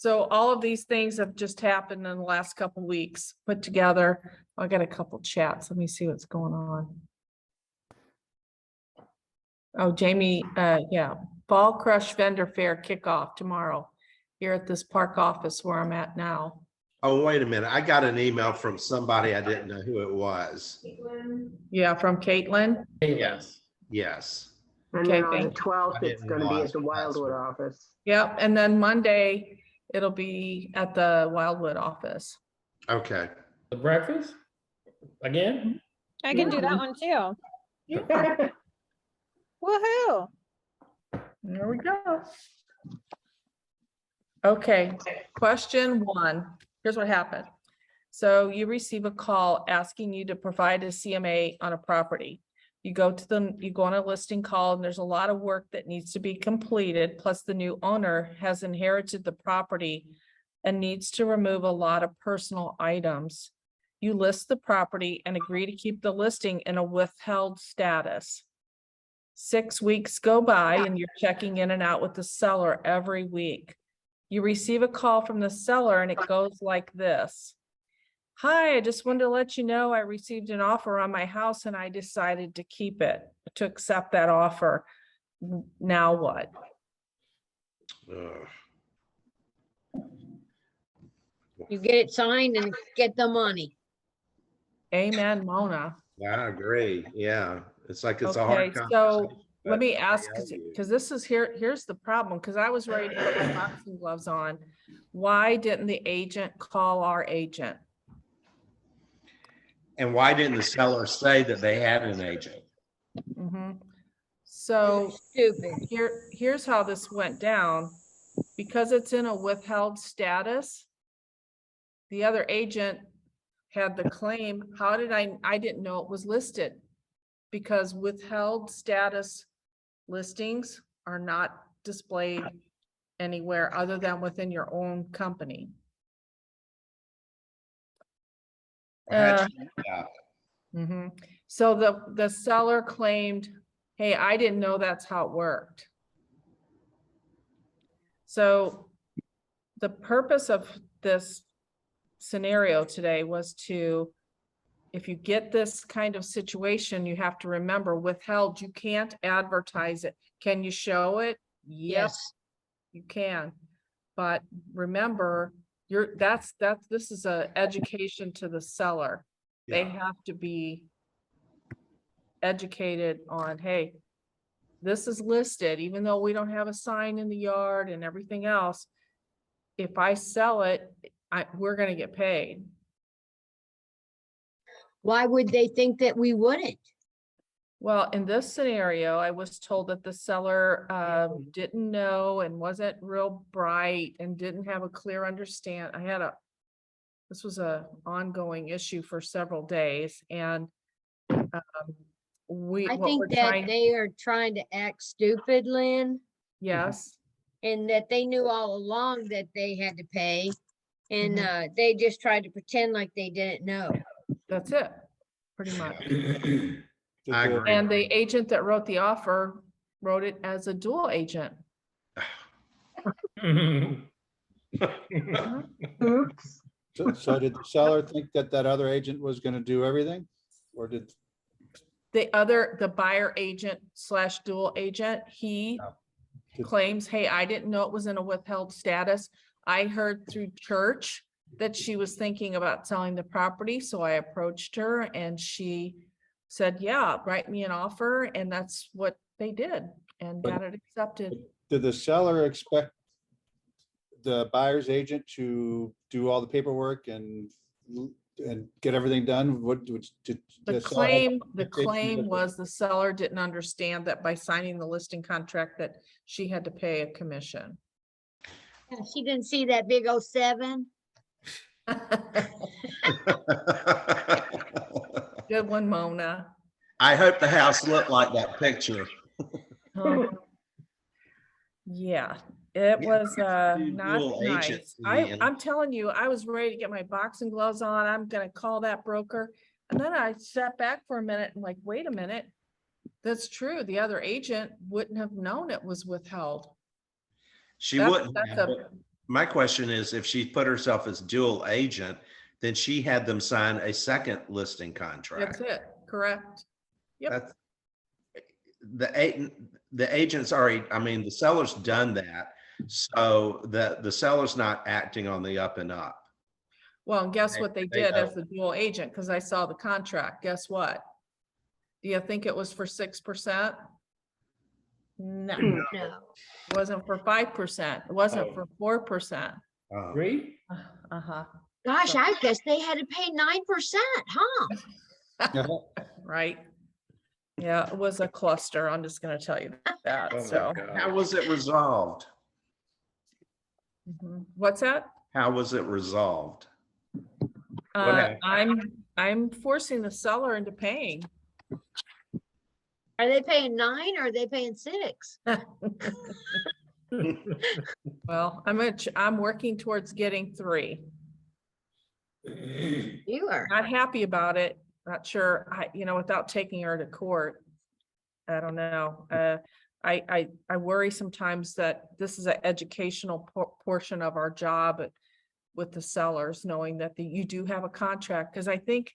So all of these things have just happened in the last couple weeks, put together. I got a couple chats. Let me see what's going on. Oh, Jamie, yeah, Fall Crush Vendor Fair kickoff tomorrow here at this park office where I'm at now. Oh, wait a minute. I got an email from somebody. I didn't know who it was. Yeah, from Caitlin. Yes. Yes. And Okay, then on the thank you. 12th, I it's didn't going to be realize at the the Wildwood password. office. Yep, and then Monday, it'll be at the Wildwood office. Okay. The breakfast? Again? I can do that one too. Yeah, Woohoo. there we go. Okay, question 1. Here's what happened. So you receive a call asking you to provide a CMA on a property. You go on a listing call and there's a lot of work that needs to be completed. Plus the new owner has inherited the property and needs to remove a lot of personal items. You list the property and agree to keep the listing in a withheld status. 6 weeks go by and you're checking in and out with the seller every week. You receive a call from the seller and it goes like this. Hi, I just wanted to let you know I received an offer on my house and I decided to keep it, to accept that offer. Now what? You get it signed and get the money. Amen, Mona. I agree. Yeah. It's like it's a Okay, hard so conversation, let but me they ask, owe you. because this is here's the problem, because I was ready to put my boxing gloves on. Why didn't the agent call our agent? And why didn't the seller say that they had an agent? Mhm. So Stupid. here's how this went down. Because it's in a withheld status, the other agent had the claim. How did I didn't know it was listed. Because withheld status listings are not displayed anywhere other than within your own company. How'd you do that? Mhm. So the seller claimed, hey, I didn't know that's how it worked. So the purpose of this scenario today was to, if you get this kind of situation, you have to remember withheld, you can't advertise it. Can you show it? Yep, Yes. you can. But remember, this is a education to the seller. They Yeah. have to be educated on, hey, this is listed, even though we don't have a sign in the yard and everything else. If I sell it, we're gonna get paid. Why would they think that we wouldn't? Well, in this scenario, I was told that the seller didn't know and wasn't real bright and didn't have a clear understand. This was a ongoing issue for several days, and I what we're think that trying, they are trying to act stupid, Lynn, yes, and that they knew all along that they had to pay. And Mhm. they just tried to pretend like they didn't know. that's it, pretty much. I agree. And the agent that wrote the offer wrote it as a dual agent. Oops. So did the seller think that that other agent was going to do everything? Or did, The buyer agent / dual agent, he Did- claims, hey, I didn't know it was in a withheld status. I heard through church that she was thinking about selling the property, so I approached her and she said, yeah, write me an offer, and that's what they did and got it accepted. did the seller expect the buyer's agent to do all the paperwork and get everything done? What did The seller have claim expectations of- was the seller didn't understand that by signing the listing contract that she had to pay a commission. Yeah, she didn't see that big 07. Good one, Mona. I hope the house looked like that picture. Yeah, it Yeah, was do not dual nice. agency and- I'm telling you, I was ready to get my boxing gloves on. I'm gonna call that broker. And then I sat back for a minute and like, wait a minute. That's true. The other agent wouldn't have known it was withheld. She That's- wouldn't that's have, a- My question is, if she put herself as dual agent, then she had them sign a second listing That's contract. it, correct? Yep. That's the agent's already, I mean, the seller's done that. So the seller's not acting on the up and up. Well, and guess what they They did as know. the dual agent, because I saw the contract, guess what? Do you think it was for 6%? No, it No. wasn't for 5%, it wasn't Oh. for 4%. Oh. Agree? Uh-huh, Gosh, So- I guess they had to pay 9%, huh? right? Yeah, it was a cluster, I'm just gonna tell you that, Oh my so. How God. was it resolved? What's that? How was it resolved? happened? I'm forcing the seller into paying. Are they paying 9 or are they paying 6? Well, I'm working towards getting 3. You are. Not happy about it, not sure, without taking her to court. I don't know. I worry sometimes that this is an educational portion of our job with the sellers, knowing that you do have a contract. Because I think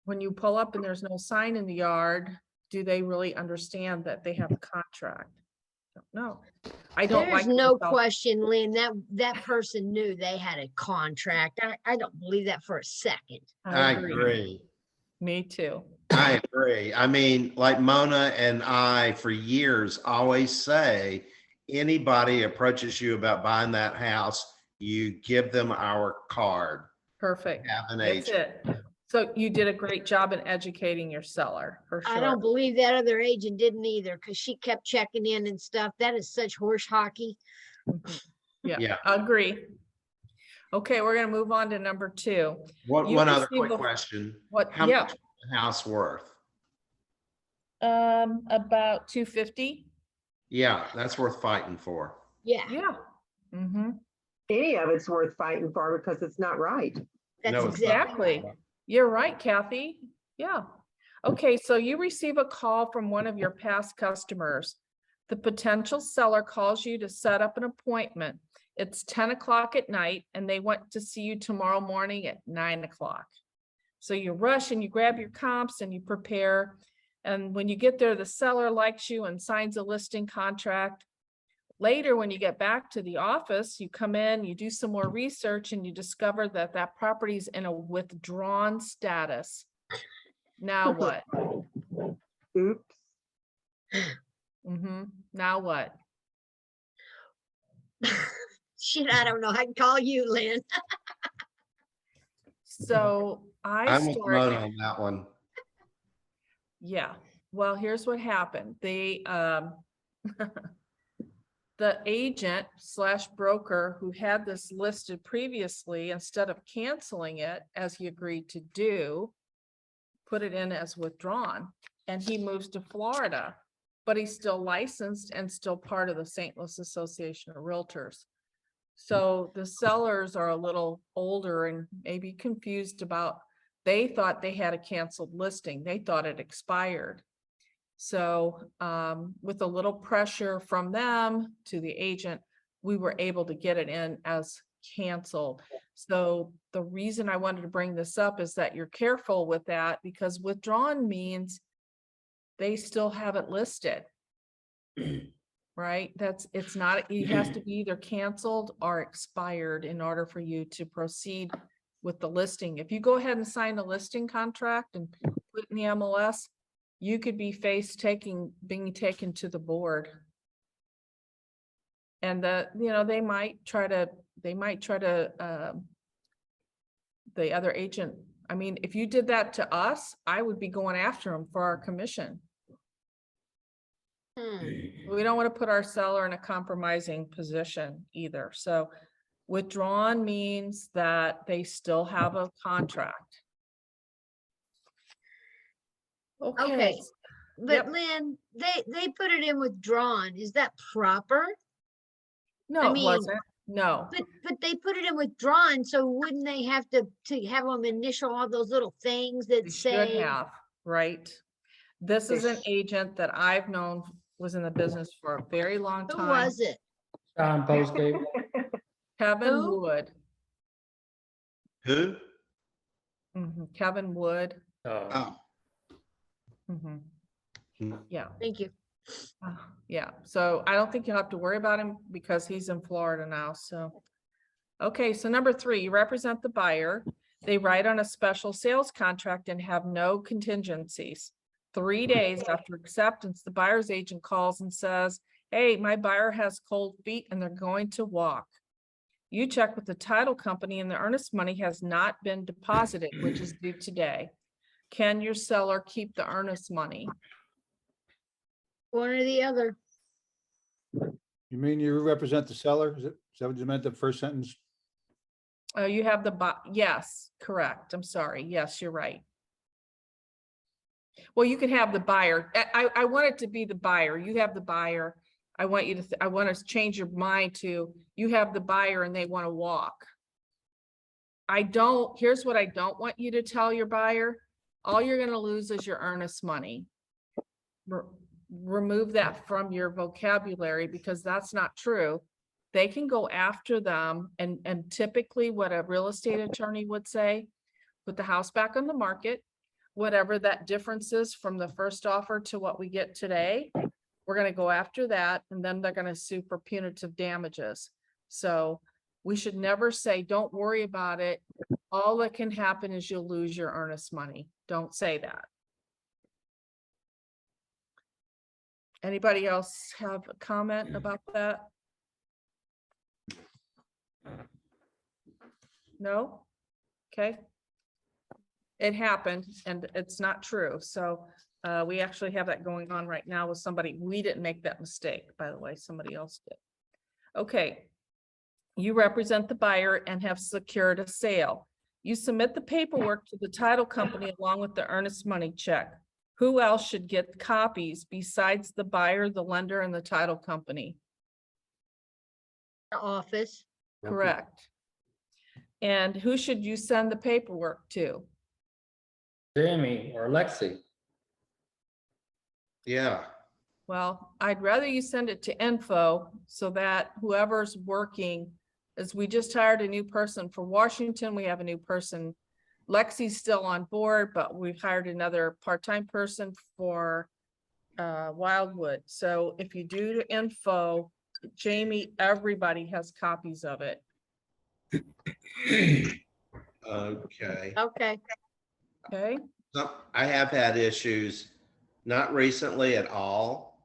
when you pull up and there's no sign in the yard, do they really understand that they have a contract? No, I don't like. There's no myself. question, Lynn, that person knew they had a contract. I don't believe that for a second. I agree. Me too. I agree. I mean, like Mona and I for years always say, anybody approaches you about buying that house, you give them our card. Perfect. Have an That's agent. it. So you did a great job in educating your seller, for sure. I don't believe that other agent didn't either, because she kept checking in and stuff. That is such horse hockey. Yeah, Yeah. agree. Okay, we're gonna move on to number 2. You One other received quick a- question. What, How yeah, much is the house worth? about 250. Yeah, that's worth fighting for. Yeah, Yeah. Mm-hmm. Any of it's worth fighting for because it's not right. that's No, it's exactly. Exactly. You're right, Kathy. Yeah. Okay, so you receive a call from one of your past customers. The potential seller calls you to set up an appointment. It's 10 o'clock at night and they want to see you tomorrow morning at 9 o'clock. So you rush and you grab your comps and you prepare. And when you get there, the seller likes you and signs a listing contract. Later, when you get back to the office, you come in, you do some more research and you discover that that property is in a withdrawn status. Now what? Oops. Now what? Shit, I don't know. I can call you, Lynn. So I'm with start. Mona on that one. Yeah, well, here's what happened. The agent / broker who had this listed previously, instead of canceling it as he agreed to do, put it in as withdrawn, and he moves to Florida, but he's still licensed and still part of the St. Louis Association of Realtors. So the sellers are a little older and maybe confused about, they thought they had a canceled listing. They thought it expired. So with a little pressure from them to the agent, we were able to get it in as canceled. So the reason I wanted to bring this up is that you're careful with that, because withdrawn means they still have it listed. Right? It's not, it has to be either canceled or expired in order for you to proceed with the listing. If you go ahead and sign a listing contract and put it in the MLS, you could be being taken to the board. And they might try to, the other agent, I mean, if you did that to us, I would be going after them for our commission. We don't want to put our seller in a compromising position either. So withdrawn means that they still have a contract. Okay, but Yep. Lynn, they put it in withdrawn. Is that proper? No, I it mean, wasn't. No. But they put it in withdrawn, so wouldn't they have to have them initial all those little things that They should say? have, right? This is an agent that I've known was in the business for a very long Who time. was it? John Postgate. Kevin Who? Wood. Who? Kevin Wood. Oh, Mhm. Hmm. Yeah. Thank you. Yeah, so I don't think you'll have to worry about him because he's in Florida now, so. Okay, so number 3, you represent the buyer. They write on a special sales contract and have no contingencies. 3 days after acceptance, the buyer's agent calls and says, hey, my buyer has cold feet and they're going to walk. You check with the title company and the earnest money has not been deposited, which is due today. Can your seller keep the earnest money? One or the other. You mean you represent the seller? Is that what you meant, the first sentence? You have yes, correct. I'm sorry. Yes, you're right. Well, you can have the buyer. I want it to be the buyer. You have the buyer. I want you to, I want to change your mind to, you have the buyer and they want to walk. Here's what I don't want you to tell your buyer. All you're going to lose is your earnest money. Remove that from your vocabulary because that's not true. They can go after them and typically what a real estate attorney would say, put the house back on the market, whatever that difference is from the first offer to what we get today, we're going to go after that and then they're going to sue for punitive damages. So we should never say, don't worry about it. All that can happen is you'll lose your earnest money. Don't say that. Anybody else have a comment about that? No? Okay. It happened and it's not true. So we actually have that going on right now with somebody. We didn't make that mistake, by the way, somebody else did. Okay. You represent the buyer and have secured a sale. You submit the paperwork to the title company along with the earnest money check. Who else should get copies besides the buyer, the lender, and the title company? The office. Correct. And who should you send the paperwork to? Jamie or Lexi. Yeah. Well, I'd rather you send it to info so that whoever's working, as we just hired a new person for Washington, we have a new person. Lexi's still on board, but we've hired another part-time person for Wildwood. So if you do to info, Jamie, everybody has copies of it. Okay. Okay. Okay, So I have had issues, not recently at all,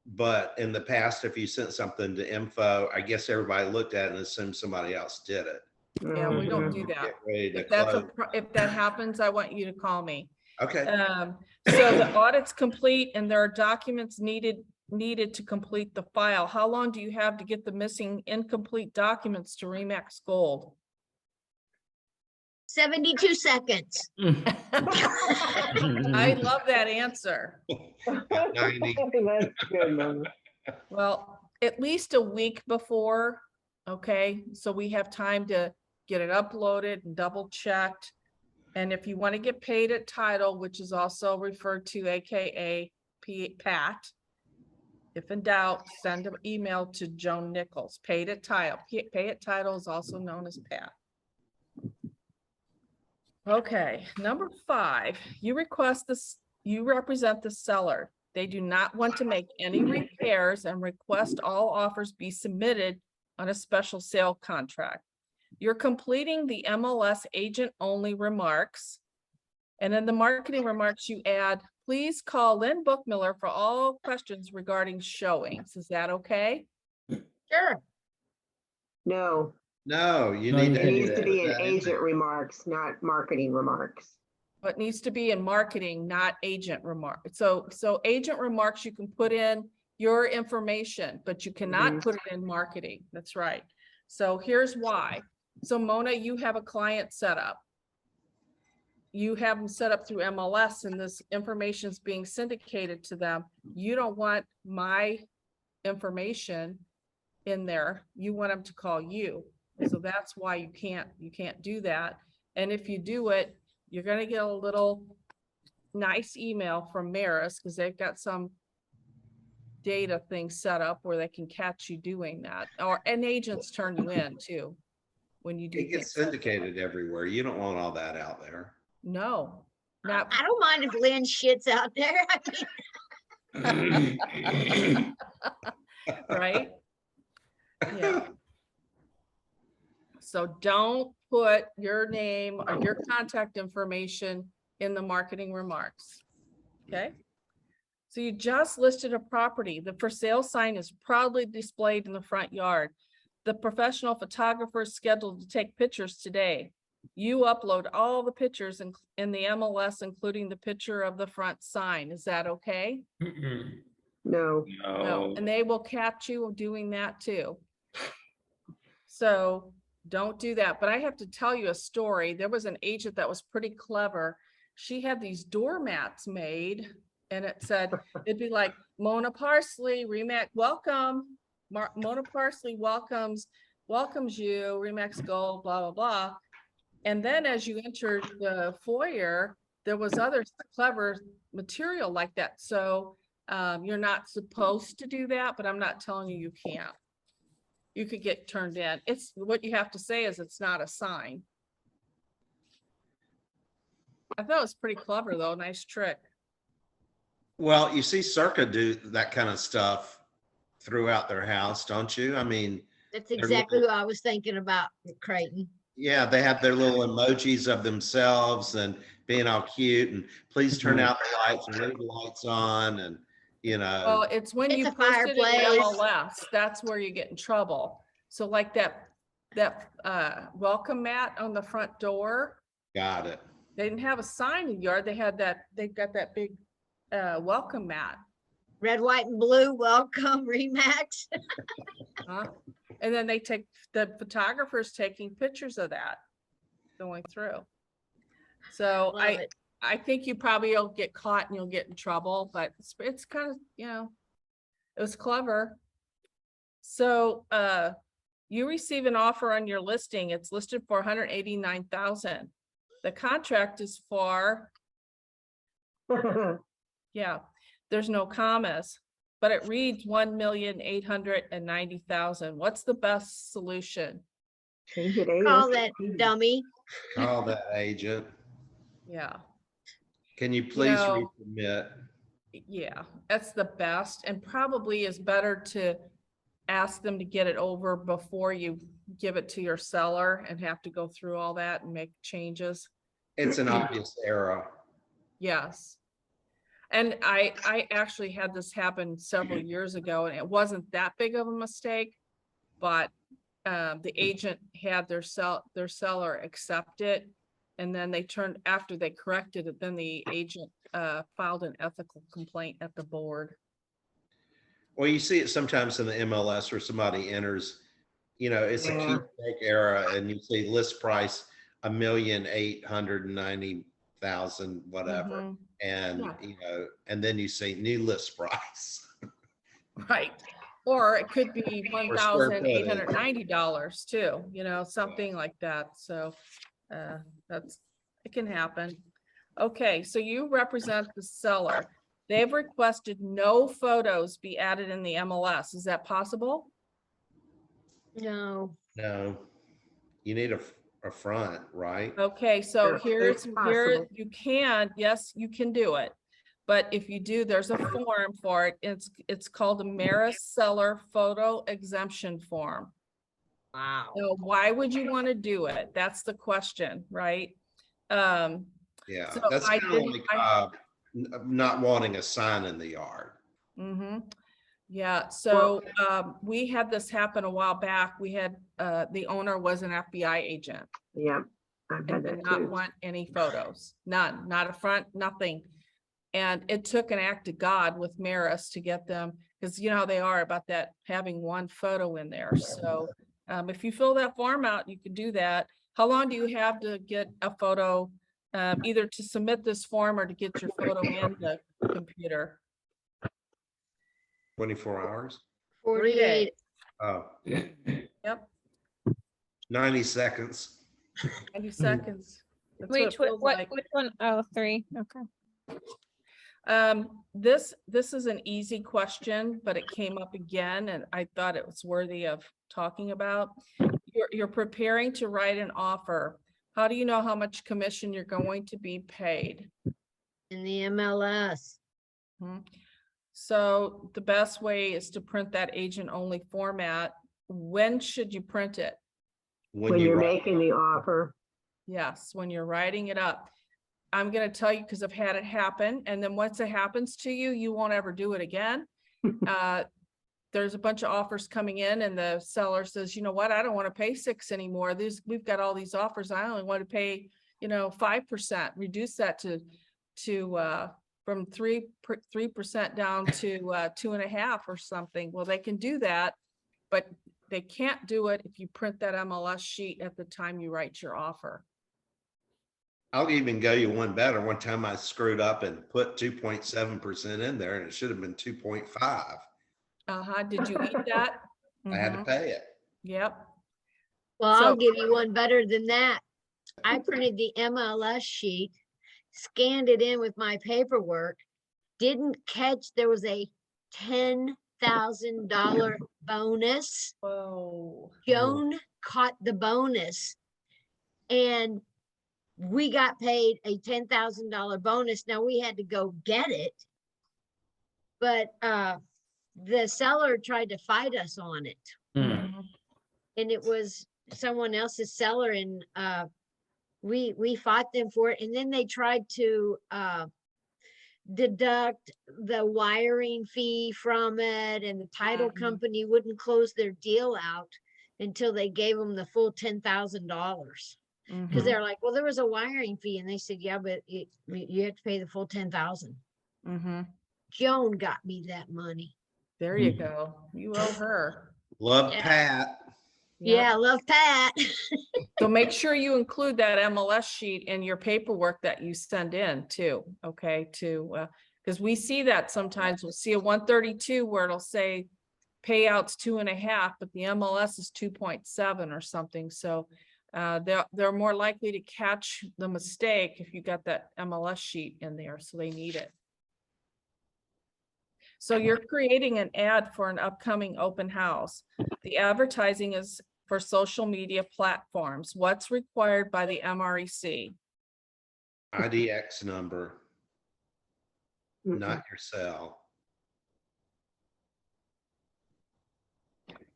but in the past, if you sent something to info, I guess everybody looked at it and assumed somebody else did it. yeah, we don't do Get that. ready to If that's close. if that happens, I want you to call me. Okay. So the audit's complete and there are documents needed to complete the file. How long do you have to get the missing incomplete documents to Remax Gold? 72 seconds. I love that answer. 90. That's good, Mama. Well, at least a week before, okay? So we have time to get it uploaded and double checked. And if you want to get paid at title, which is also referred to AKA Pat, if in doubt, send an email to Joan Nichols. Paid at title. Pay at title is also known as Pat. Okay, number 5, you represent the seller. They do not want to make any repairs and request all offers be submitted on a special sale contract. You're completing the MLS agent only remarks. And in the marketing remarks, you add, please call Lynn Bookmiller for all questions regarding showings. Is that okay? Sure. No, No, you No, need you to. it can't needs to put be in that in agent there. remarks, not marketing remarks. But needs to be in marketing, not agent remark. So agent remarks, you can put in your information, but you cannot put it in marketing. That's right. So here's why. So Mona, you have a client set up. You have them set up through MLS and this information is being syndicated to them. You don't want my information in there. You want them to call you. So that's why you can't do that. And if you do it, you're gonna get a little nice email from Maris because they've got some data thing set up where they can catch you doing that, and agents turn you in too when you do It gets things like that. syndicated everywhere. You don't want all that out there. No, not, I don't mind if Lynn shits out there. I mean, right? Yeah. So don't put your name or your contact information in the marketing remarks. Okay? So you just listed a property. The for sale sign is proudly displayed in the front yard. The professional photographer is scheduled to take pictures today. You upload all the pictures in the MLS, including the picture of the front sign. Is that okay? No, No, and they will catch you doing that too. So don't do that. But I have to tell you a story. There was an agent that was pretty clever. She had these doormats made and it said, it'd be like Mona Parsley, Remax, welcome. Mona Parsley welcomes you, Remax Gold, blah, blah, blah. And then as you entered the foyer, there was other clever material like that. So you're not supposed to do that, but I'm not telling you you can't. You could get turned in. It's what you have to say is it's not a sign. I thought it was pretty clever though. Nice trick. Well, you see Circa do that kind of stuff throughout their house, don't you? I mean, that's exactly who I was thinking about, Creighton. yeah, they have their little emojis of themselves and being all cute and please turn out the lights and leave the lights on and, you know. Well, it's when It's you a post it in fireplace. MLS, that's where you get in trouble. So like that welcome mat on the front door, Got it. they didn't have a sign in the yard. They've got that big welcome mat. Red, white, and blue, welcome, Remax. Huh? And then the photographers taking pictures of that going through. So Love it. I think you probably will get caught and you'll get in trouble, but it's kind of, it was clever. So you receive an offer on your listing. It's listed for 189,000. The contract is for, yeah, there's no commas, but it reads 1,890,000. What's the best solution? change it Call ASAP. that dummy. Call that agent. Yeah. Can you please know, resubmit? Yeah, that's the best and probably is better to ask them to get it over before you give it to your seller and have to go through all that and make changes. It's an obvious error. Yes. And I actually had this happen several years ago and it wasn't that big of a mistake, but the agent had their seller accept it. And then after they corrected it, then the agent filed an ethical complaint at the board. Well, you see it sometimes in the MLS where somebody enters, it's a Yeah. keepsake era and you see list price 1,890,000, whatever. Mhm. And, Yeah. and then you see new list price. Right. Or it could be Or square footage. $1,890 too, something like that. So it can happen. Okay, so you represent the seller. They've requested no photos be added in the MLS. Is that possible? No. No, you need a front, right? Okay, so Yeah, here it's possible. you can, yes, you can do it. But if you do, there's a form for it. It's called the Maris Seller Photo Exemption Form. Wow. So why would you want to do it? That's the question, right? Yeah, So that's I kind of didn't- like not wanting a sign in the yard. Yeah, so we had this happen a while back. We had the owner was an FBI agent Yeah, I've had and did that not too. want any photos, none, not a front, nothing. And it took an act of God with Maris to get them, because you know how they are about that, having one photo in there. So if you fill that form out, you can do that. How long do you have to get a photo, either to submit this form or to get your photo in the computer? 24 hours? 48. Oh, Yep, 90 seconds. 90 seconds. That's what it Which, feels like. which one? Oh, 3. Okay. This is an easy question, but it came up again and I thought it was worthy of talking about. You're preparing to write an offer. How do you know how much commission you're going to be paid? In the MLS. Hmm. So the best way is to print that agent only format. When should you print it? When you're making the offer. Yes, when you're writing it up. I'm gonna tell you because I've had it happen, and then once it happens to you, you won't ever do it again. There's a bunch of offers coming in and the seller says, you know what, I don't want to pay 6 anymore. We've got all these offers. I only want to pay, 5%, reduce that to from 3% down to 2.5 or something. Well, they can do that, but they can't do it if you print that MLS sheet at the time you write your offer. I'll even go you one better. One time I screwed up and put 2.7% in there and it should have been 2.5. Did you eat that? I had to Mhm. pay it. Yep. Well, So- I'll give you one better than that. I printed the MLS sheet, scanned it in with my paperwork, didn't catch there was a $10,000 bonus. Whoa. Joan caught the bonus and we got paid a $10,000 bonus. Now we had to go get it. But the seller tried to fight us on it. Mhm. And it was someone else's seller and we fought them for it. And then they tried to deduct the wiring fee from it, and the title Mhm. company wouldn't close their deal out until they gave them the full $10,000. Because Mhm. they're like, well, there was a wiring fee, and they said, yeah, but you have to pay the full 10,000. Mhm. Joan got me that money. There you go. You owe her. Love Yeah. Pat. Yep. Yeah, I love Pat. So make sure you include that MLS sheet in your paperwork that you send in too, okay, because we see that sometimes. We'll see a 132 where it'll say payouts 2.5, but the MLS is 2.7 or something. So they're more likely to catch the mistake if you got that MLS sheet in there, so they need it. So you're creating an ad for an upcoming open house. The advertising is for social media platforms. What's required by the MREC? IDX number, not your cell.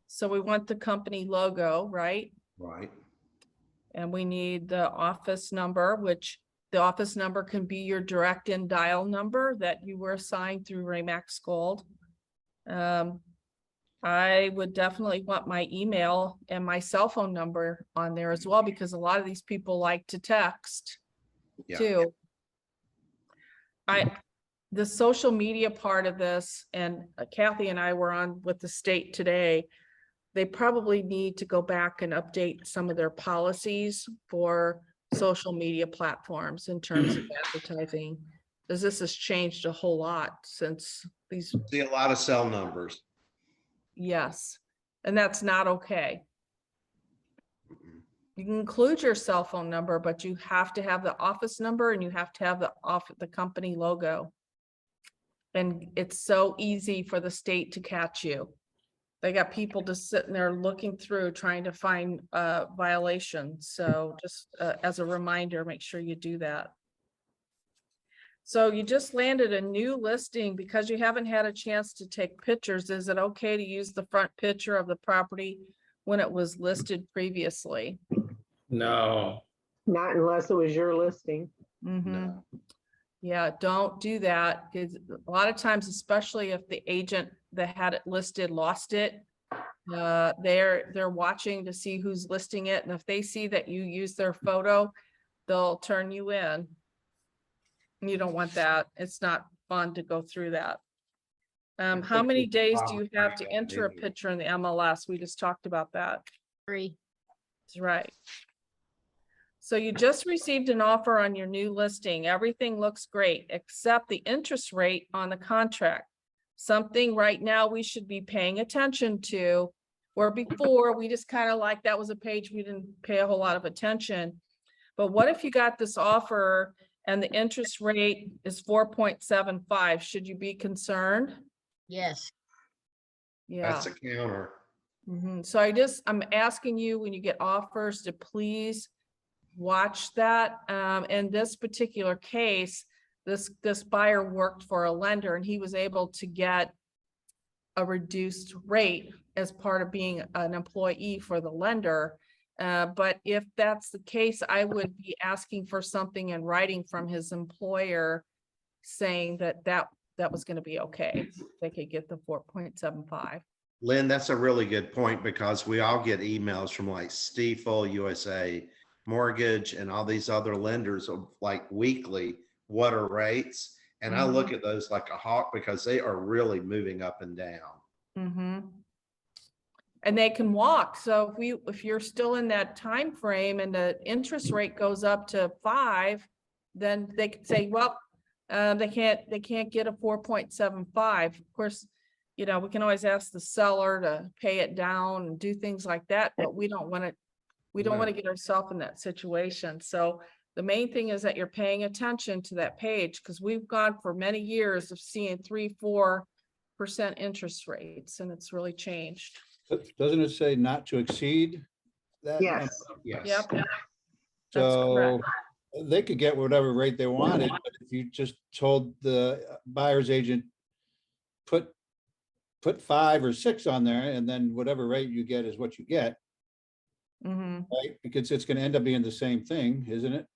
So we want the company logo, right? Right. And we need the office number, which the office number can be your direct in dial number that you were assigned through Remax Gold. I would definitely want my email and my cell phone number on there as well, because a lot of these people like to text Yeah. too. The social media part of this, and Kathy and I were on with the state today, they probably need to go back and update some of their policies for social media platforms in terms of advertising, because this has changed a whole lot since these. See a lot of cell numbers. Yes, and that's not okay. Mm-mm. You can include your cell phone number, but you have to have the office number and you have to have the company logo. And it's so easy for the state to catch you. They got people just sitting there looking through, trying to find violations. So just as a reminder, make sure you do that. So you just landed a new listing because you haven't had a chance to take pictures. Is it okay to use the front picture of the property when it was listed previously? No. Not unless it was your listing. Mhm. No. Yeah, don't do that, because a lot of times, especially if the agent that had it listed lost it, they're watching to see who's listing it, and if they see that you use their photo, they'll turn you in. You don't want that. It's not fun to go through that. How many days do you have to enter a picture in the MLS? We just talked about that. 3. That's right. So you just received an offer on your new listing. Everything looks great, except the interest rate on the contract. Something right now we should be paying attention to, where before we just kind of like, that was a page we didn't pay a whole lot of attention. But what if you got this offer and the interest rate is 4.75. Should you be concerned? Yes. Yeah. That's a counter. So I'm asking you, when you get offers, to please watch that. In this particular case, this buyer worked for a lender and he was able to get a reduced rate as part of being an employee for the lender. But if that's the case, I would be asking for something in writing from his employer saying that was going to be okay. They could get the 4.75. Lynn, that's a really good point because we all get emails from like Stifel, USA Mortgage, and all these other lenders of like weekly, what are rates? And I look at those like a hawk because they are really moving up and down. And they can walk. So if you're still in that time frame and the interest rate goes up to 5, then they could say, well, they can't get a 4.75. Of course, we can always ask the seller to pay it down and do things like that, but we don't want to get ourselves in that situation. So the main thing is that you're paying attention to that page, because we've gone for many years of seeing 3-4% interest rates, and it's really changed. Doesn't it say not to exceed that? Yes. Yes. Yep. That's So correct. they could get whatever rate they wanted, but if you just told the buyer's agent, put 5 or 6 on there, and then whatever rate you get is what you get, right? Because it's gonna end up being the same thing, isn't it?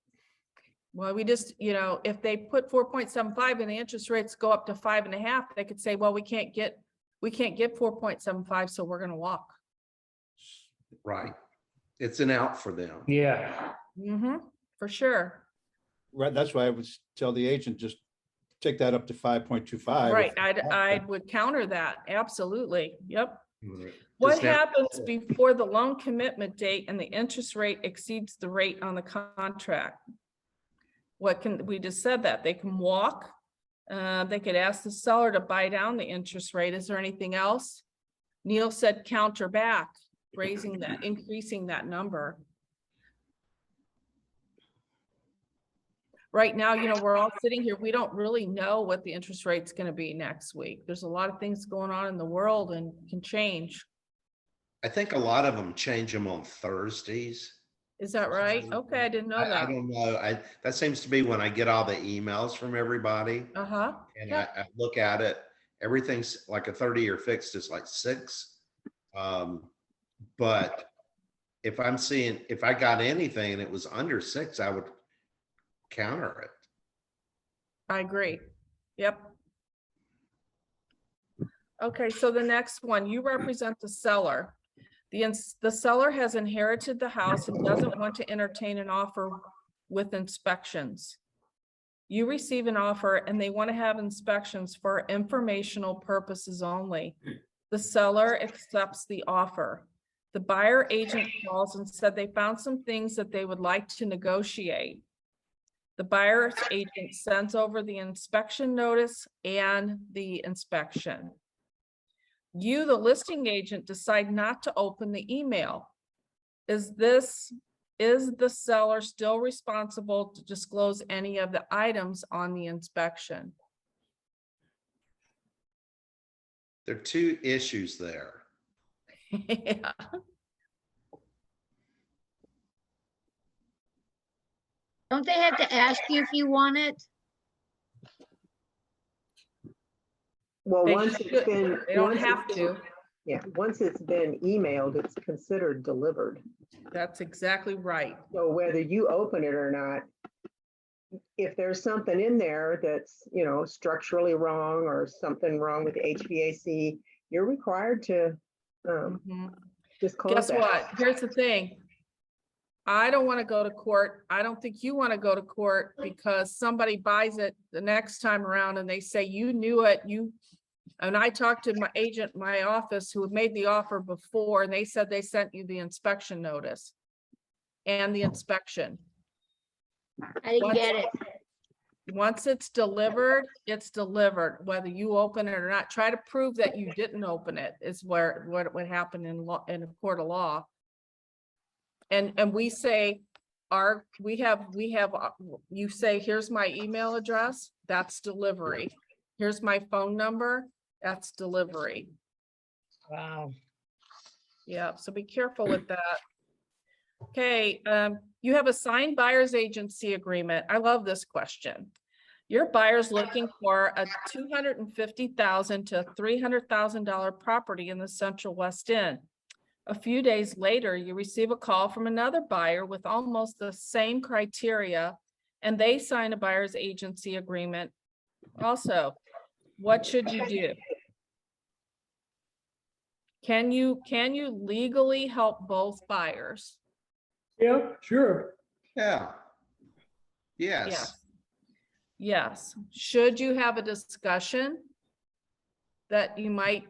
Well, we just, if they put 4.75 and the interest rates go up to 5.5, they could say, well, we can't get 4.75, so we're going to walk. Right. It's an out for them. Yeah. For sure. Right, that's why I would tell the agent, just take that up to 5.25. Right. I would counter that. Absolutely. Yep. Right. What Just now- happens before the loan commitment date and the interest rate exceeds the rate on the contract? We just said that they can walk. They could ask the seller to buy down the interest rate. Is there anything else? Neil said counter back, increasing that number. Right now, we're all sitting here. We don't really know what the interest rate's going to be next week. There's a lot of things going on in the world and can change. I think a lot of them change them on Thursdays. Is that right? Okay, I didn't know I that. don't know. That seems to be when I get all the emails from everybody. Uh-huh. And Yep. I look at it, everything's like a 30-year fixed is like 6. But if I got anything and it was under 6, I would counter it. I agree. Yep. Okay, so the next one, you represent the seller. The seller has inherited the house and doesn't want to entertain an offer with inspections. You receive an offer and they want to have inspections for informational purposes only. The seller accepts the offer. The buyer agent calls and said they found some things that they would like to negotiate. The buyer's agent sends over the inspection notice and the inspection. You, the listing agent, decide not to open the email. Is the seller still responsible to disclose any of the items on the inspection? There are 2 issues there. Yeah. Don't they have to ask you if you want it? Well, They once should. it's been. They don't once it's have been- to. Yeah, once it's been emailed, it's considered delivered. That's exactly right. So whether you open it or not, if there's something in there that's, structurally wrong or something wrong with the HVAC, you're required to disclose Guess that. what? Here's the thing. I don't want to go to court. I don't think you want to go to court because somebody buys it the next time around and they say, you knew it, and I talked to my agent, in my office, who had made the offer before, and they said they sent you the inspection notice and the inspection. I didn't get it. Once it's delivered, whether you open it or not. Try to prove that you didn't open it is what would happen in a court of law. And we say, we have, you say, here's my email address, that's delivery. Here's my phone number, that's delivery. Wow. Yeah, so be careful with that. Okay, you have a signed buyer's agency agreement. I love this question. Your buyer's looking for a $250,000 to $300,000 property in the Central West End. A few days later, you receive a call from another buyer with almost the same criteria, and they sign a buyer's agency agreement. Also, what should you do? Can you legally help both buyers? Yeah, sure. Yeah. Yes. Yes. Yes. Should you have a discussion that you might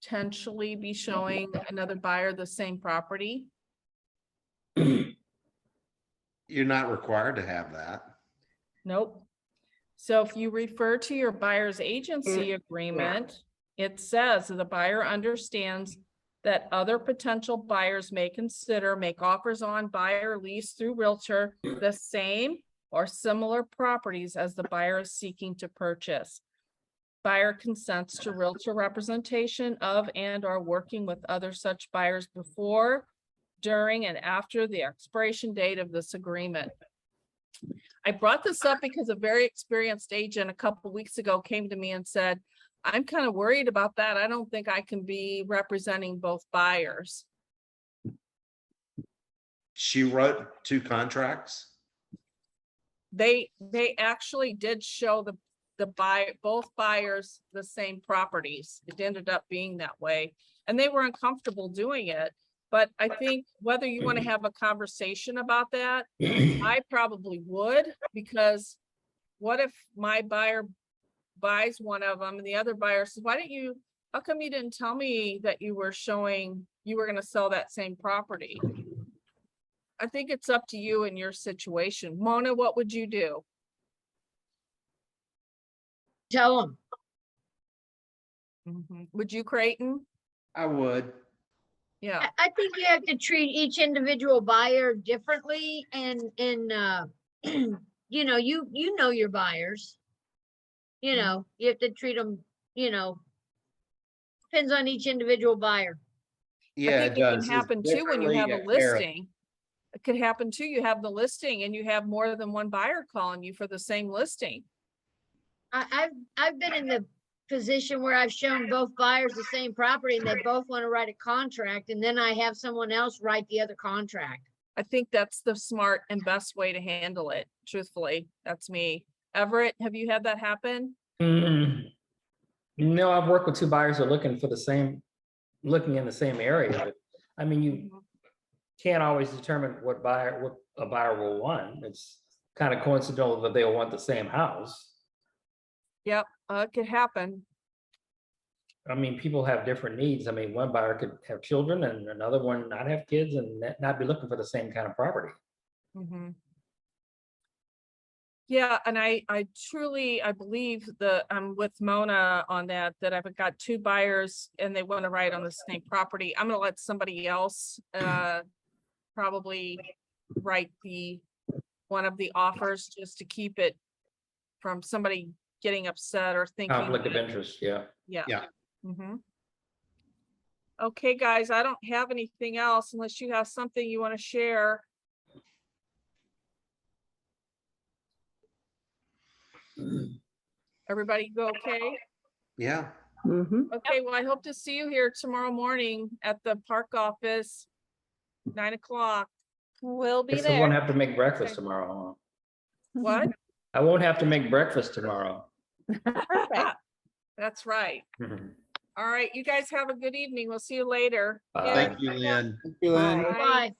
potentially be showing another buyer the same property? You're not required to have that. Nope. So if you refer to your buyer's agency agreement, it says that the buyer understands that other potential buyers may consider make offers on, buy or lease through realtor the same or similar properties as the buyer is seeking to purchase. Buyer consents to realtor representation of and are working with other such buyers before, during, and after the expiration date of this agreement. I brought this up because a very experienced agent a couple weeks ago came to me and said, I'm kind of worried about that. I don't think I can be representing both buyers. She wrote 2 contracts. They actually did show both buyers the same properties. It ended up being that way, and they were uncomfortable doing it. But I think whether you want to have a conversation about that, I probably would, because what if my buyer buys one of them and the other buyer says, how come you didn't tell me that you were going to sell that same property? I think it's up to you in your situation. Mona, what would you do? Tell them. Would you, Creighton? I would. Yeah. I think you have to treat each individual buyer differently, and you know your buyers. You know, you have to treat them, depends on each individual buyer. Yeah, I think it it can does. happen It's too when you have a differently at Harris. listing. It could happen too. You have the listing and you have more than one buyer calling you for the same listing. I've been in the position where I've shown both buyers the same property and they both want to write a contract, and then I have someone else write the other contract. I think that's the smart and best way to handle it. Truthfully, that's me. Everett, have you had that happen? No, I've worked with 2 buyers who are looking in the same area, but I mean, you can't always determine what a buyer will want. It's kind of coincidental that they'll want the same house. Yep, it could happen. I mean, people have different needs. I mean, one buyer could have children and another one not have kids and not be looking for the same kind of property. Yeah, and I truly, I believe I'm with Mona on that I've got 2 buyers and they want to write on the same property. I'm going to let somebody else probably write one of the offers just to keep it from somebody getting upset or thinking. Conflict of interest, yeah. Yeah. Yeah. Okay, guys, I don't have anything else unless you have something you want to share. Everybody go okay? Yeah. Okay, well, I hope to see you here tomorrow morning at the park office, 9 o'clock. We'll be Guess I won't there. have to make breakfast tomorrow. What? I won't have to make breakfast tomorrow. Perfect. That's right. All right, you guys have a good evening. We'll see you later. Bye. Thank you, Lynn. Thank you, Lynn. Bye. Bye.